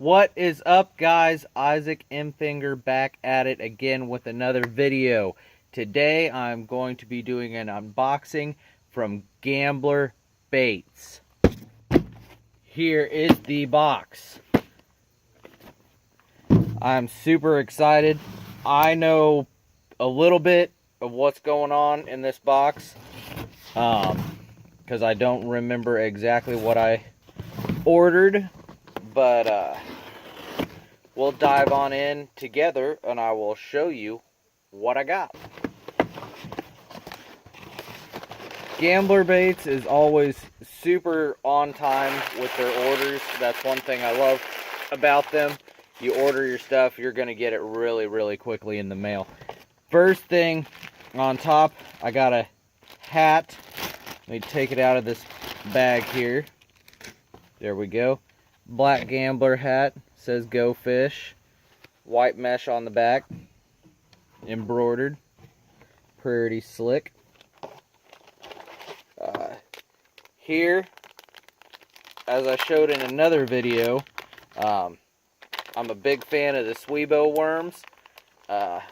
What is up, guys? Isaac M. Finger back at it again with another video. Today I'm going to be doing an unboxing from Gambler Baits. Here is the box. I'm super excited. I know a little bit of what's going on in this box because I don't remember exactly what I ordered, but we'll dive on in together and I will show you what I got. Gambler Baits is always super on time with their orders. That's one thing I love about them. You order your stuff, you're going to get it really quickly in the mail. First thing on top, I got a hat. Let me take it out of this bag here. There we go. Black Gambler hat. Says Go Fish. White mesh on the back. Embroidered. Pretty slick. Here, as I showed in another video, I'm a big fan of the Sweebo worms. I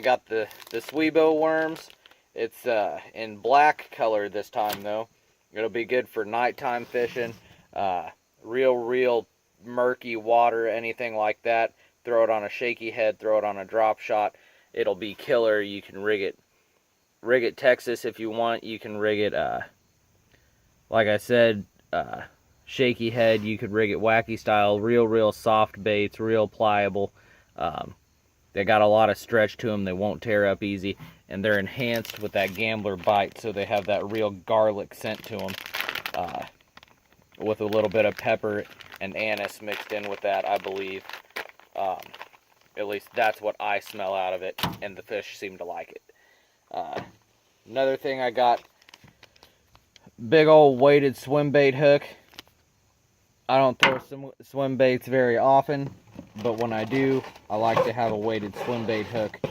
got the Sweebo worms. It's in black color this time though. It'll be good for nighttime fishing. Real murky water, anything like that. Throw it on a shaky head, throw it on a drop shot. It'll be killer. You can rig it Texas if you want. You can rig it like I said, shaky head. You could rig it wacky style. Real soft baits, real pliable. They got a lot of stretch to them. They won't tear up easy, and they're enhanced with that Gambler bite, so they have that real garlic scent to them, with a little bit of pepper and anise mixed in with that, I believe. At least that's what I smell out of it, and the fish seem to like it. Another thing I got, big old weighted swim bait hook. I don't throw swim baits very often, but when I do, I like to have a weighted swim bait hook.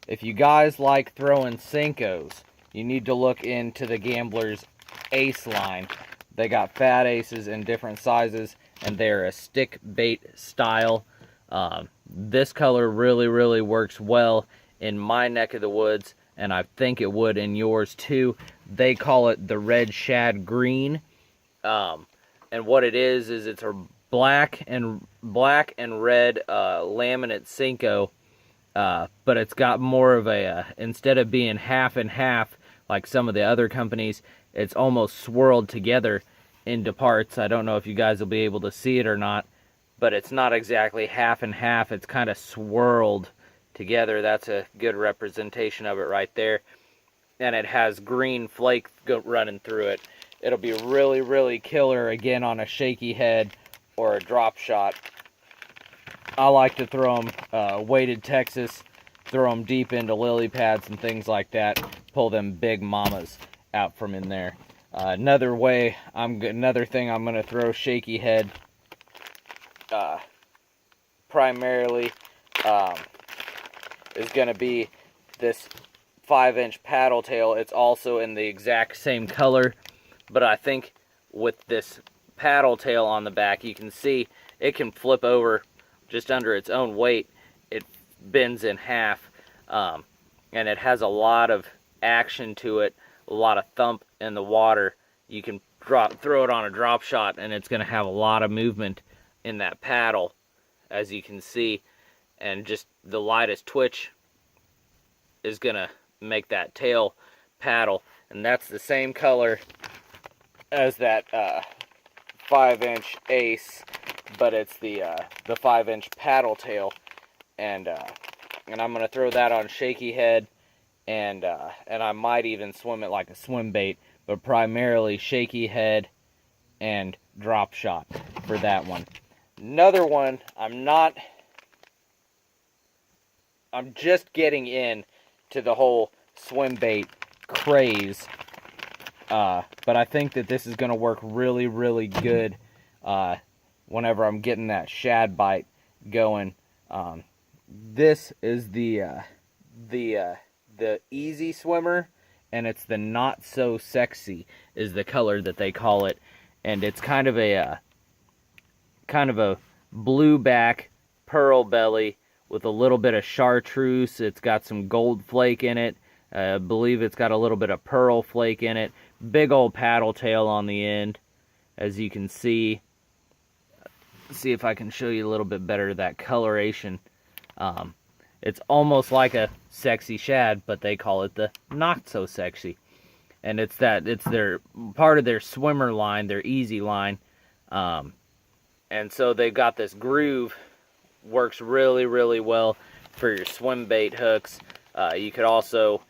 If you guys like throwing Senkos, you need to look into the Gambler's Ace line. They got fat aces in different sizes, and they're a stick bait style. This color really works well in my neck of the woods, and I think it would in yours too. They call it the Red Shad Green. And what it is it's a black and red laminate Senko, but it's got more of a, instead of being half and half like some of the other companies, it's almost swirled together into parts. I don't know if you guys will be able to see it or not, but it's not exactly half and half. It's kind of swirled together. That's a good representation of it right there. And it has green flake running through it. It'll be really killer again on a shaky head or a drop shot. I like to throw them weighted Texas, throw them deep into lily pads and things like that. Pull them big mamas out from in there. Another thing I'm going to throw shaky head primarily is going to be this 5-inch paddle tail. It's also in the exact same color, but I think with this paddle tail on the back, you can see it can flip over just under its own weight. It bends in half, and it has a lot of action to it, a lot of thump in the water. You can throw it on a drop shot, and it's going to have a lot of movement in that paddle, as you can see, and just the lightest twitch is going to make that tail paddle. And that's the same color as that 5-inch Ace, but it's the 5-inch paddle tail. And I'm gonna throw that on shaky head, and I might even swim it like a swim bait, but primarily shaky head and drop shot for that one. Another one, I'm just getting in to the whole swim bait craze, but I think that this is going to work really good whenever I'm getting that shad bite going. This is the Easy Swimmer, and it's the Not So Sexy is the color that they call it, and it's kind of a kind of a blue back, pearl belly with a little bit of chartreuse. It's got some gold flake in it. I believe it's got a little bit of pearl flake in it. Big old paddle tail on the end, as you can see. See if I can show you a little bit better that coloration. It's almost like a sexy shad, but they call it the not so sexy. And it's their part of their swimmer line, their easy line. And so they've got this groove, works really, really well for your swim bait hooks. You could also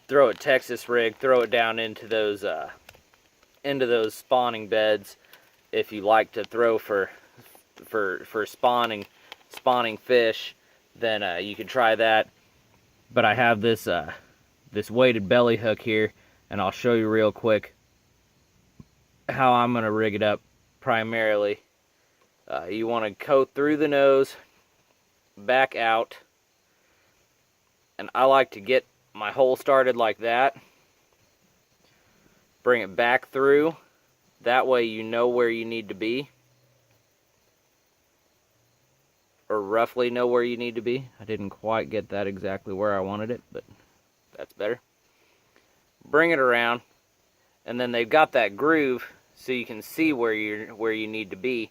throw a Texas rig, throw it down into those spawning beds if you like to throw for spawning fish. Then you can try that. But I have this this weighted belly hook here, and I'll show you real quick how I'm gonna rig it up. Primarily, you want to coat through the nose, back out, and I like to get my hole started like that. Bring it back through. That way you know where you need to be, or roughly know where you need to be. I didn't quite get that exactly where I wanted it, but that's better. Bring it around, and then they've got that groove so you can see where you need to be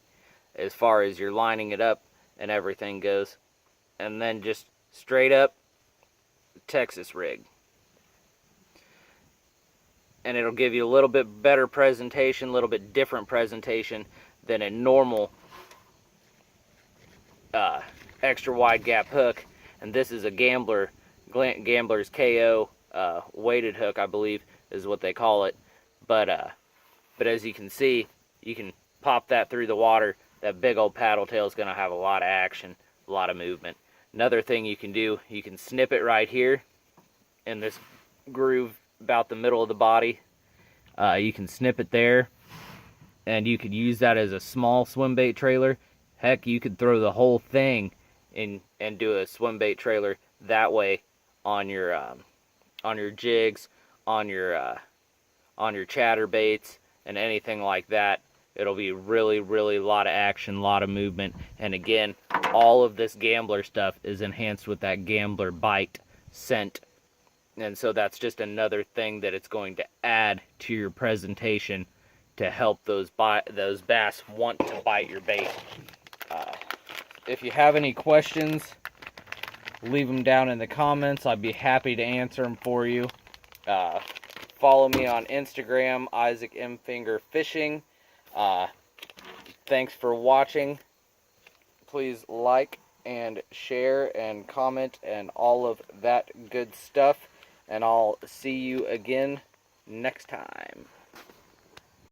as far as you're lining it up and everything goes. And then just straight up Texas rig. And it'll give you a little bit better presentation, a little bit different presentation than a normal extra wide gap hook. And this is a Gambler's KO weighted hook, I believe is what they call it. But as you can see, you can pop that through the water. That big old paddle tail is going to have a lot of action, a lot of movement. Another thing you can do, you can snip it right here in this groove about the middle of the body. You can snip it there, and you could use that as a small swim bait trailer. Heck, you could throw the whole thing in and do a swim bait trailer that way on your jigs, on your chatterbaits, and anything like that. It'll be really, really a lot of action, a lot of movement. And again, all of this Gambler stuff is enhanced with that Gambler bite scent. And so that's just another thing that it's going to add to your presentation to help those bass want to bite your bait. If you have any questions, leave them down in the comments. I'd be happy to answer them for you. Follow me on Instagram, Isaac M. Finger Fishing. Thanks for watching. Please like and share and comment and all of that good stuff. And I'll see you again next time.